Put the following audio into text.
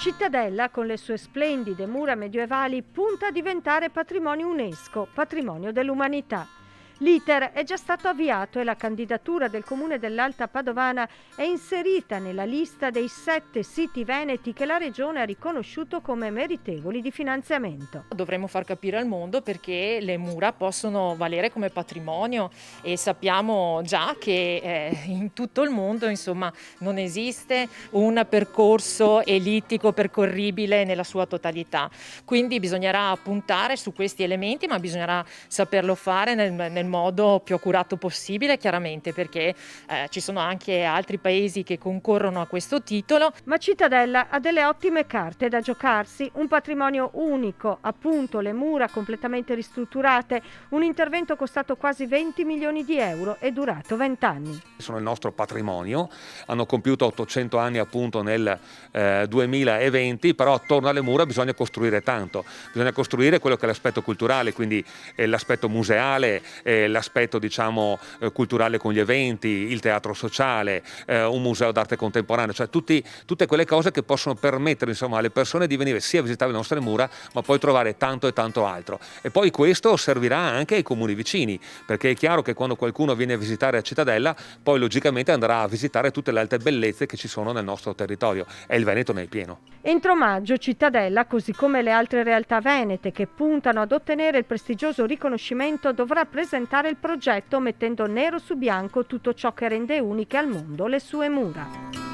Cittadella, con le sue splendide mura medievali, punta a diventare patrimonio UNESCO, patrimonio dell'umanità. L'iter è già stato avviato e la candidatura del Comune dell'Alta Padovana è inserita nella lista dei 7 siti veneti che la Regione ha riconosciuto come meritevoli di finanziamento. Dovremmo far capire al mondo perché le mura possono valere come patrimonio e sappiamo già che in tutto il mondo, insomma, non esiste un percorso ellittico percorribile nella sua totalità. Quindi bisognerà puntare su questi elementi, ma bisognerà saperlo fare nel modo più accurato possibile, chiaramente, perché ci sono anche altri paesi che concorrono a questo titolo. Ma Cittadella ha delle ottime carte da giocarsi, un patrimonio unico, appunto le mura completamente ristrutturate, un intervento costato quasi 20 milioni di euro e durato 20 anni. Sono il nostro patrimonio, hanno compiuto 800 anni appunto nel 2020, però attorno alle mura bisogna costruire tanto, bisogna costruire quello che è l'aspetto culturale, quindi l'aspetto museale, l'aspetto culturale con gli eventi, il teatro sociale, un museo d'arte contemporanea, cioè tutte quelle cose che possono permettere alle persone di venire sia a visitare le nostre mura, ma poi trovare tanto e tanto altro. E poi questo servirà anche ai comuni vicini, perché è chiaro che quando qualcuno viene a visitare a Cittadella, poi logicamente andrà a visitare tutte le altre bellezze che ci sono nel nostro territorio, e il Veneto ne è pieno. Entro maggio Cittadella, così come le altre realtà venete che puntano ad ottenere il prestigioso riconoscimento, dovrà presentare il progetto mettendo nero su bianco tutto ciò che rende uniche al mondo le sue mura.